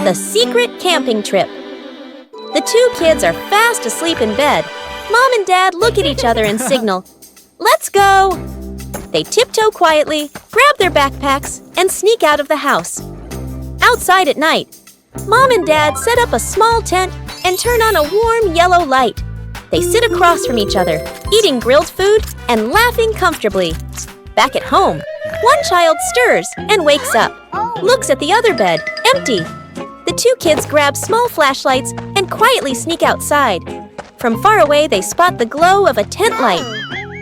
The secret camping trip. The two kids are fast asleep in bed. Mom and Dad look at each other and signal, "Let's go!" They tiptoe quietly, grab their backpacks, and sneak out of the house. Outside at night, Mom and Dad set up a small tent and turn on a warm yellow light. They sit across from each other, eating grilled food and laughing comfortably. Back at home, one child stirs and wakes up, looks at the other bed, empty. The two kids grab small flashlights and quietly sneak outside. From far away, they spot the glow of a tent light.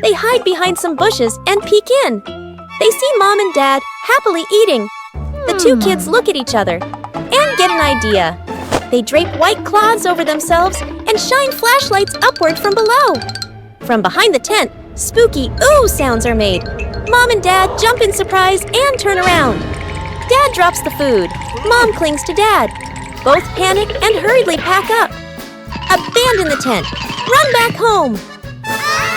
They hide behind some bushes and peek in. They see Mom and Dad happily eating. The two kids look at each other and get an idea. They drape white cloths over themselves and shine flashlights upward from below. From behind the tent, spooky ooh sounds are made. Mom and Dad jump in surprise and turn around. Dad drops the food. Mom clings to Dad. Both panic and hurriedly pack up. Abandon the tent. Run back home.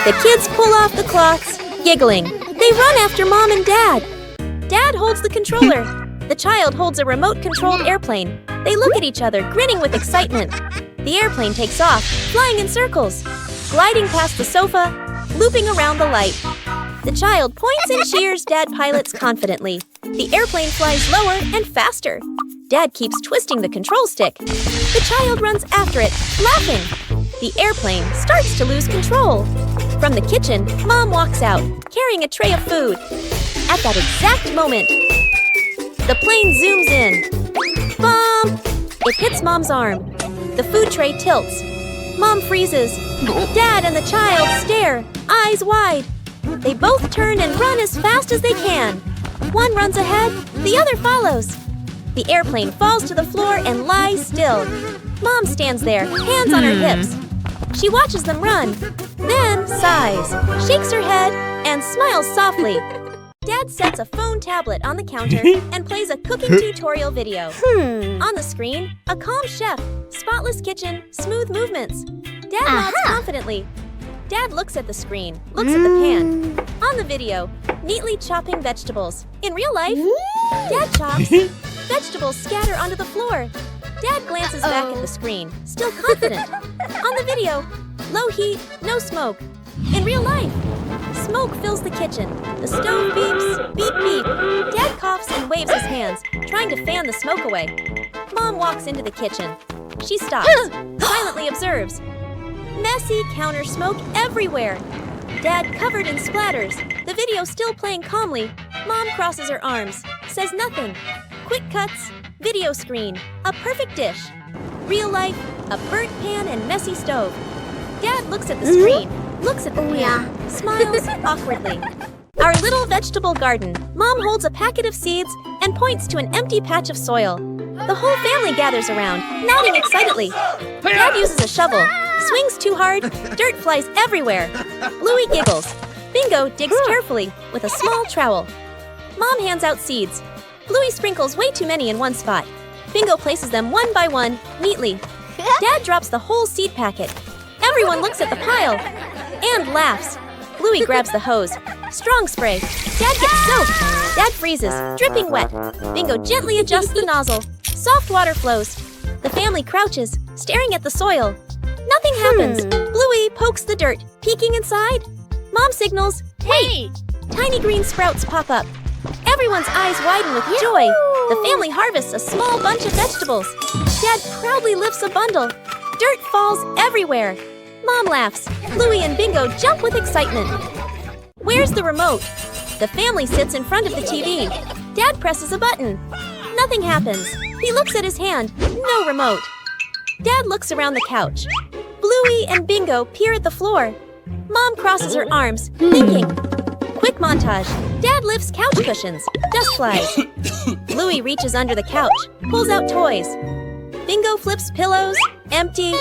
The kids pull off the cloths, giggling. They run after Mom and Dad. Dad holds the controller. The child holds a remote-controlled airplane. They look at each other, grinning with excitement. The airplane takes off, flying in circles, gliding past the sofa, looping around the light. The child points and cheers Dad pilots confidently. The airplane flies lower and faster. Dad keeps twisting the control stick. The child runs after it, laughing. The airplane starts to lose control. From the kitchen, Mom walks out, carrying a tray of food. At that exact moment, the plane zooms in. Mom! It hits Mom's arm. The food tray tilts. Mom freezes. Dad and the child stare, eyes wide. They both turn and run as fast as they can. One runs ahead, the other follows. The airplane falls to the floor and lies still. Mom stands there, hands on her hips. She watches them run, then sighs, shakes her head, and smiles softly. Dad sets a phone tablet on the counter and plays a cooking tutorial video. On the screen, a calm chef, spotless kitchen, smooth movements. Dad nods confidently. Dad looks at the screen, looks at the pan. On the video, neatly chopping vegetables. In real life, Dad chops. Vegetables scatter onto the floor. Dad glances back at the screen, still confident. On the video, low heat, no smoke. In real life, smoke fills the kitchen. The stove beeps, beep beep. Dad coughs and waves his hands, trying to fan the smoke away. Mom walks into the kitchen. She stops, silently observes. Messy counter smoke everywhere. Dad covered in splatters. The video still playing calmly. Mom crosses her arms, says nothing. Quick cuts, video screen, a perfect dish. Real life, a burnt pan and messy stove. Dad looks at the screen, looks at the pan, smiles awkwardly. Our little vegetable garden. Mom holds a packet of seeds and points to an empty patch of soil. The whole family gathers around, nodding excitedly. Dad uses a shovel, swings too hard, dirt flies everywhere. Bluey giggles. Bingo digs carefully with a small trowel. Mom hands out seeds. Bluey sprinkles way too many in one spot. Bingo places them one by one, neatly. Dad drops the whole seed packet. Everyone looks at the pile and laughs. Bluey grabs the hose. Strong spray. Dad gets soaked. Dad freezes, dripping wet. Bingo gently adjusts the nozzle. Soft water flows. The family crouches, staring at the soil. Nothing happens. Bluey pokes the dirt, peeking inside. Mom signals, "Hey!" Tiny green sprouts pop up. Everyone's eyes widen with joy. The family harvests a small bunch of vegetables. Dad proudly lifts a bundle. Dirt falls everywhere. Mom laughs. Bluey and Bingo jump with excitement. Where's the remote? The family sits in front of the TV. Dad presses a button. Nothing happens. He looks at his hand. No remote. Dad looks around the couch. Bluey and Bingo peer at the floor. Mom crosses her arms, thinking. Quick montage. Dad lifts couch cushions. Dust flies. Bluey reaches under the couch, pulls out toys. Bingo flips pillows. Empty.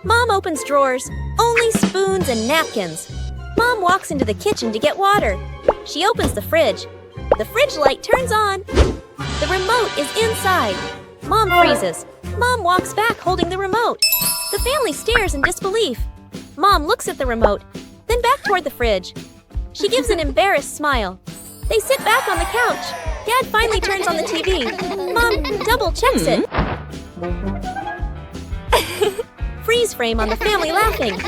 Mom opens drawers. Only spoons and napkins. Mom walks into the kitchen to get water. She opens the fridge. The fridge light turns on. The remote is inside. Mom freezes. Mom walks back holding the remote. The family stares in disbelief. Mom looks at the remote, then back toward the fridge. She gives an embarrassed smile. They sit back on the couch. Dad finally turns on the TV. Mom double checks it. Freeze frame on the family laughing.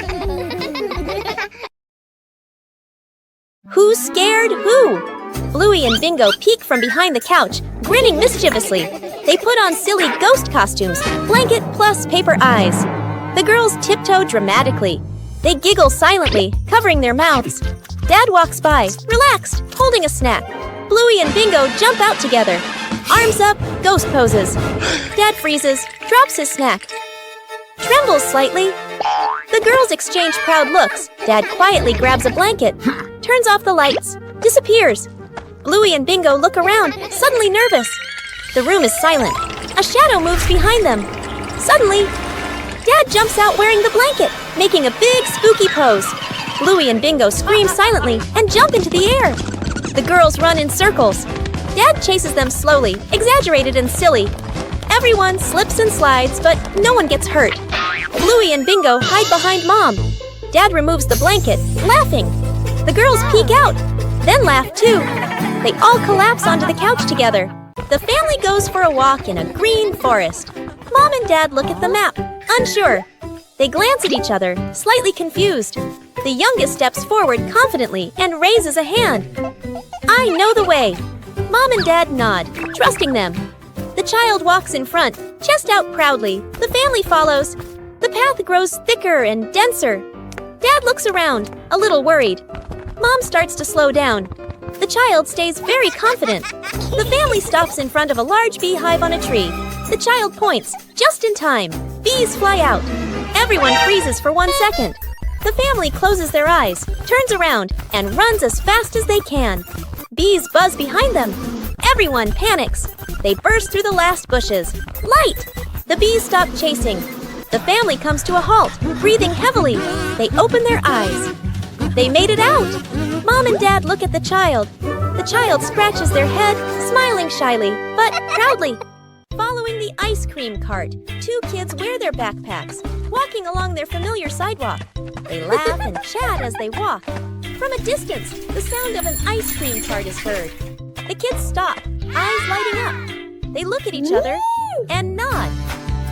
Who's scared who? Bluey and Bingo peek from behind the couch, grinning mischievously. They put on silly ghost costumes, blanket plus paper eyes. The girls tiptoe dramatically. They giggle silently, covering their mouths. Dad walks by, relaxed, holding a snack. Bluey and Bingo jump out together. Arms up, ghost poses. Dad freezes, drops his snack. Trembles slightly. The girls exchange proud looks. Dad quietly grabs a blanket, turns off the lights, disappears. Bluey and Bingo look around, suddenly nervous. The room is silent. A shadow moves behind them. Suddenly, Dad jumps out wearing the blanket, making a big spooky pose. Bluey and Bingo scream silently and jump into the air. The girls run in circles. Dad chases them slowly, exaggerated and silly. Everyone slips and slides, but no one gets hurt. Bluey and Bingo hide behind Mom. Dad removes the blanket, laughing. The girls peek out, then laugh too. They all collapse onto the couch together. The family goes for a walk in a green forest. Mom and Dad look at the map, unsure. They glance at each other, slightly confused. The youngest steps forward confidently and raises a hand. I know the way. Mom and Dad nod, trusting them. The child walks in front, chest out proudly. The family follows. The path grows thicker and denser. Dad looks around, a little worried. Mom starts to slow down. The child stays very confident. The family stops in front of a large beehive on a tree. The child points, just in time. Bees fly out. Everyone freezes for 1 second. The family closes their eyes, turns around, and runs as fast as they can. Bees buzz behind them. Everyone panics. They burst through the last bushes. Light! The bees stop chasing. The family comes to a halt, breathing heavily. They open their eyes. They made it out! Mom and Dad look at the child. The child scratches their head, smiling shyly, but proudly. Following the ice cream cart, 2 kids wear their backpacks, walking along their familiar sidewalk. They laugh and chat as they walk. From a distance, the sound of an ice cream cart is heard. The kids stop, eyes lighting up. They look at each other and nod.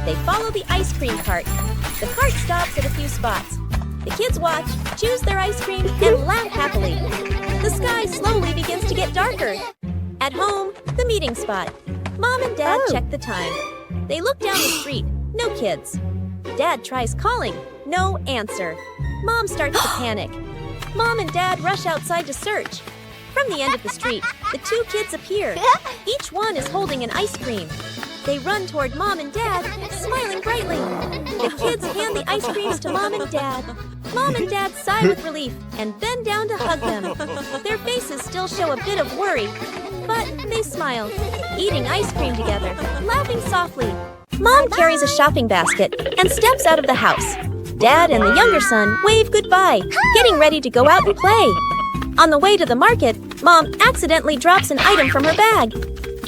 They follow the ice cream cart. The cart stops at a few spots. The kids watch, choose their ice cream, and laugh happily. The sky slowly begins to get darker. At home, the meeting spot. Mom and Dad check the time. They look down the street. No kids. Dad tries calling. No answer. Mom starts to panic. Mom and Dad rush outside to search. From the end of the street, the 2 kids appear. Each one is holding an ice cream. They run toward Mom and Dad, smiling brightly. The kids hand the ice creams to Mom and Dad. Mom and Dad sigh with relief and bend down to hug them. Their faces still show a bit of worry, but they smile, eating ice cream together, laughing softly. Mom carries a shopping basket and steps out of the house. Dad and the younger son wave goodbye, getting ready to go out and play. On the way to the market, Mom accidentally drops an item from her bag.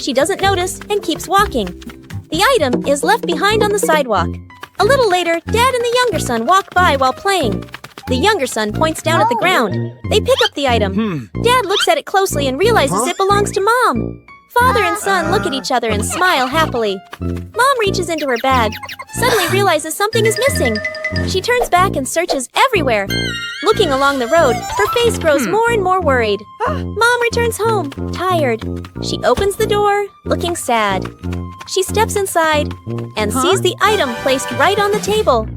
She doesn't notice and keeps walking. The item is left behind on the sidewalk. A little later, Dad and the younger son walk by while playing. The younger son points down at the ground. They pick up the item. Dad looks at it closely and realizes it belongs to Mom. Father and son look at each other and smile happily. Mom reaches into her bag, suddenly realizes something is missing. She turns back and searches everywhere. Looking along the road, her face grows more and more worried. Mom returns home, tired. She opens the door, looking sad. She steps inside and sees the item placed right on the table.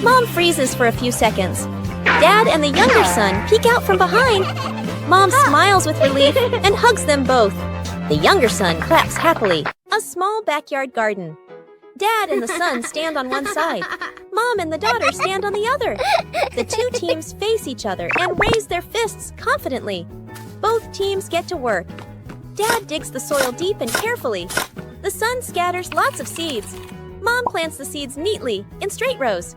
Mom freezes for a few seconds. Dad and the younger son peek out from behind. Mom smiles with relief and hugs them both. The younger son claps happily. A small backyard garden. Dad and the son stand on one side. Mom and the daughter stand on the other. The 2 teams face each other and raise their fists confidently. Both teams get to work. Dad digs the soil deep and carefully. The son scatters lots of seeds. Mom plants the seeds neatly in straight rows.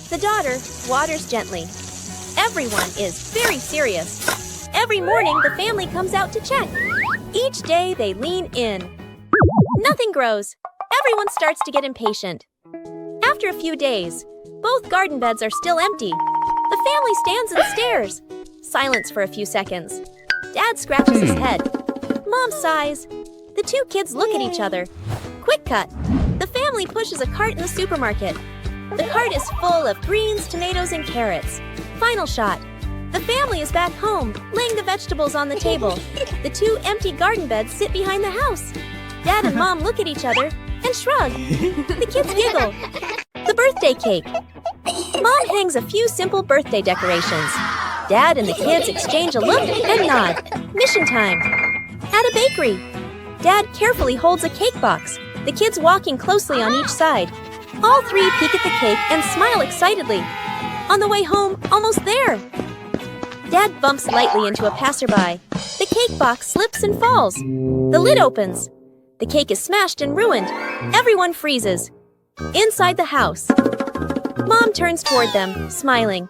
The daughter waters gently. Everyone is very serious. Every morning, the family comes out to check. Each day, they lean in. Nothing grows. Everyone starts to get impatient. After a few days, both garden beds are still empty. The family stands and stares. Silence for a few seconds. Dad scratches his head. Mom sighs. The 2 kids look at each other. Quick cut. The family family pushes a cart in the supermarket. The cart is full of greens, tomatoes, and carrots. Final shot. The family is back home, laying the vegetables on the table. The 2 empty garden beds sit behind the house. Dad and Mom look at each other and shrug. The kids giggle. The birthday cake. Mom hangs a few simple birthday decorations. Dad and the kids exchange a look and nod. Mission time. At a bakery. Dad carefully holds a cake box, the kids walking closely on each side. All 3 peek at the cake and smile excitedly. On the way home, almost there. Dad bumps lightly into a passerby. The cake box slips and falls. The lid opens. The cake is smashed and ruined. Everyone freezes. Inside the house. Mom turns toward them, smiling.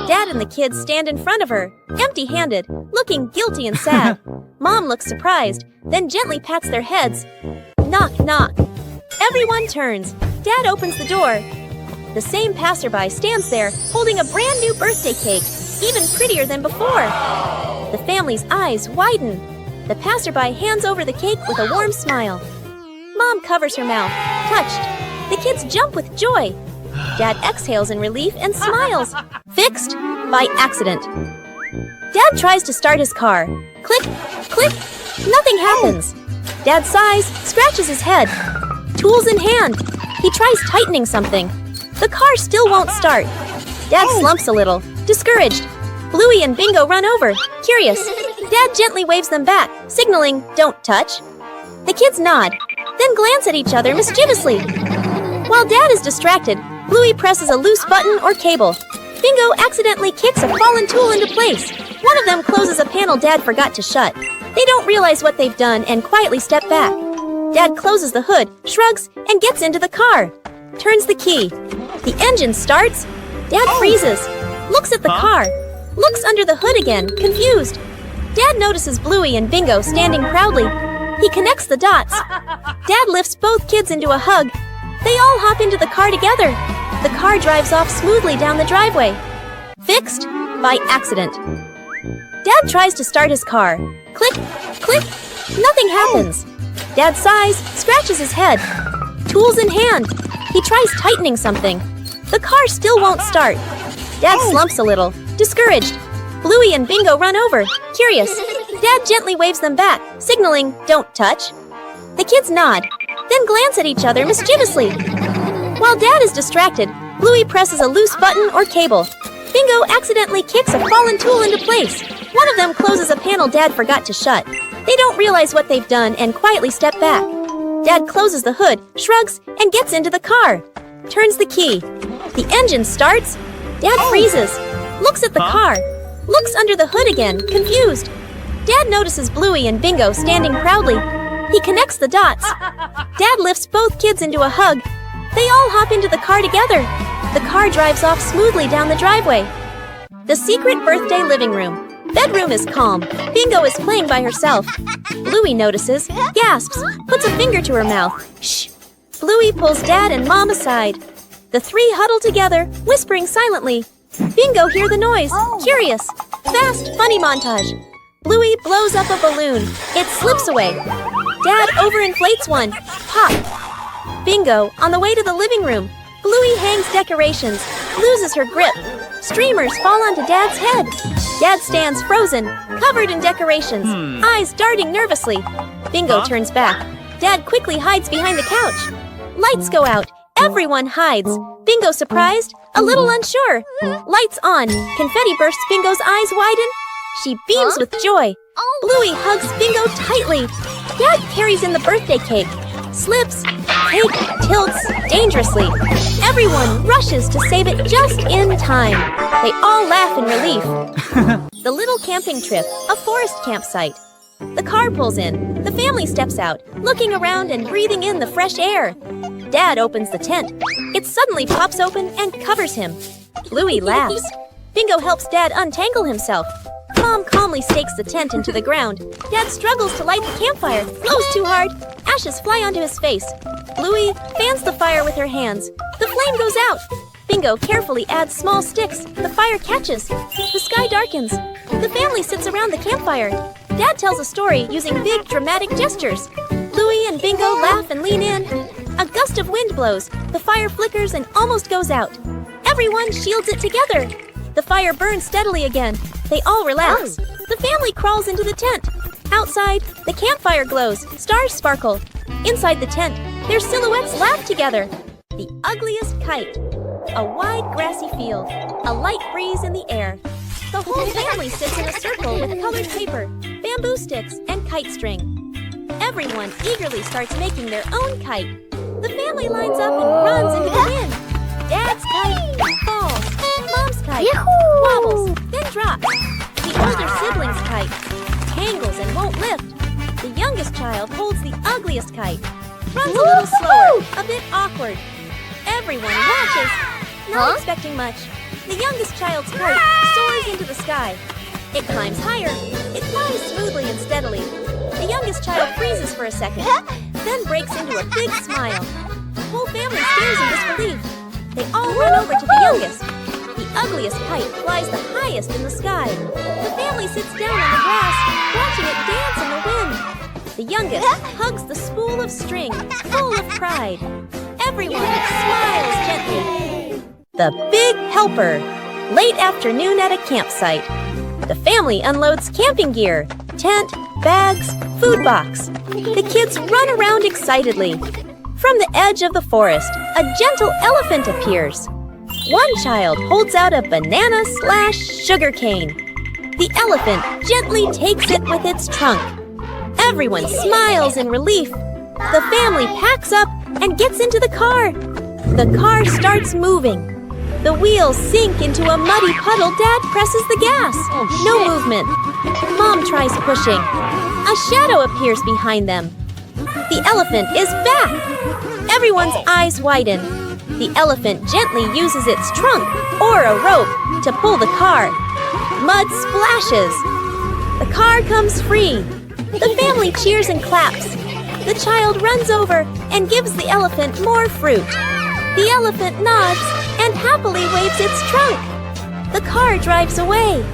Dad and the kids stand in front of her, empty-handed, looking guilty and sad. Mom looks surprised, then gently pats their heads. Knock, knock. Everyone turns. Dad opens the door. The same passerby stands there, holding a brand new birthday cake, even prettier than before. The family's eyes widen. The passerby hands over the cake with a warm smile. Mom covers her mouth, touched. The kids jump with joy. Dad exhales in relief and smiles. Fixed by accident. Dad tries to start his car. Click, click. Nothing happens. Dad sighs, scratches his head. Tools in hand. He tries tightening something. The car still won't start. Dad slumps a little, discouraged. Bluey and Bingo run over, curious. Dad gently waves them back, signaling, don't touch. The kids nod, then glance at each other mischievously. While Dad is distracted, Bluey presses a loose button or cable. Bingo accidentally kicks a fallen tool into place. One of them closes a panel Dad forgot to shut. They don't realize what they've done and quietly step back. Dad closes the hood, shrugs, and gets into the car. Turns the key. The engine starts. Dad freezes, looks at the car, looks under the hood again, confused. Dad notices Bluey and Bingo standing proudly. He connects the dots. Dad lifts both kids into a hug. They all hop into the car together. The car drives off smoothly down the driveway. Fixed by accident. Dad tries to start his car. Click, click. Nothing happens. Dad sighs, scratches his head. Tools in hand. He tries tightening something. The car still won't start. Dad slumps a little, discouraged. Bluey and Bingo run over, curious. Dad gently waves them back, signaling, don't touch. The kids nod, then glance at each other mischievously. While Dad is distracted, Bluey presses a loose button or cable. Bingo accidentally kicks a fallen tool into place. One of them closes a panel Dad forgot to shut. They don't realize what they've done and quietly step back. Dad closes the hood, shrugs, and gets into the car. Turns the key. The engine starts. Dad freezes, looks at the car, looks under the hood again, confused. Dad notices Bluey and Bingo standing proudly. He connects the dots. Dad lifts both kids into a hug. They all hop into the car together. The car drives off smoothly down the driveway. The secret birthday living room. Bedroom is calm. Bingo is playing by herself. Bluey notices, gasps, puts a finger to her mouth. Shh. Bluey pulls Dad and Mom aside. The 3 huddle together, whispering silently. Bingo hears the noise, curious. Fast, funny montage. Bluey blows up a balloon. It slips away. Dad overinflates one. Pop. Bingo, on the way to the living room. Bluey hangs decorations, loses her grip. Streamers fall onto Dad's head. Dad stands frozen, covered in decorations, eyes darting nervously. Bingo turns back. Dad quickly hides behind the couch. Lights go out. Everyone hides. Bingo surprised, a little unsure. Lights on. Confetti bursts Bingo's eyes widen. She beams with joy. Bluey hugs Bingo tightly. Dad carries in the birthday cake. Slips, cake tilts dangerously. Everyone rushes to save it just in time. They all laugh in relief. The little camping trip, a forest campsite. The car pulls in. The family steps out, looking around and breathing in the fresh air. Dad opens the tent. It suddenly pops open and covers him. Bluey laughs. Bingo helps Dad untangle himself. Mom calmly stakes the tent into the ground. Dad struggles to light the campfire, blows too hard. Ashes fly onto his face. Bluey fans the fire with her hands. The flame goes out. Bingo carefully adds small sticks. The fire catches. The sky darkens. The family sits around the campfire. Dad tells a story using big, dramatic gestures. Bluey and Bingo laugh and lean in. A gust of wind blows. The fire flickers and almost goes out. Everyone shields it together. The fire burns steadily again. They all relax. The family crawls into the tent. Outside, the campfire glows. Stars sparkle. Inside the tent, their silhouettes laugh together. The ugliest kite. A wide grassy field. A light breeze in the air. The whole family sits in a circle with colored paper, bamboo sticks, and kite string. Everyone eagerly starts making their own kite. The family lines up and runs into the wind. Dad's kite falls. Mom's kite wobbles, then drops. The older sibling's kite tangles and won't lift. The youngest child holds the ugliest kite. Runs a little slower, a bit awkward. Everyone watches, not expecting much. The youngest child's kite soars into the sky. It climbs higher. It flies smoothly and steadily. The youngest child freezes for a second, then breaks into a big smile. The whole family stares in disbelief. They all run over to the youngest. The ugliest kite flies the highest in the sky. The family sits down on the grass, watching it dance in the wind. The youngest hugs the spool of string, full of pride. Everyone smiles gently. The Big Helper. Late afternoon at a campsite. The family unloads camping gear, tent, bags, food box. The kids run around excitedly. From the edge of the forest, a gentle elephant appears. One child holds out a banana/sugar cane. The elephant gently takes it with its trunk. Everyone smiles in relief. The family packs up and gets into the car. The car starts moving. The wheels sink into a muddy puddle. Dad presses the gas. No movement. Mom tries pushing. A shadow appears behind them. The elephant is back. Everyone's eyes widen. The elephant gently uses its trunk or a rope to pull the car. Mud splashes. The car comes free. The family cheers and claps. The child runs over and gives the elephant more fruit. The elephant nods and happily waves its trunk. The car drives away.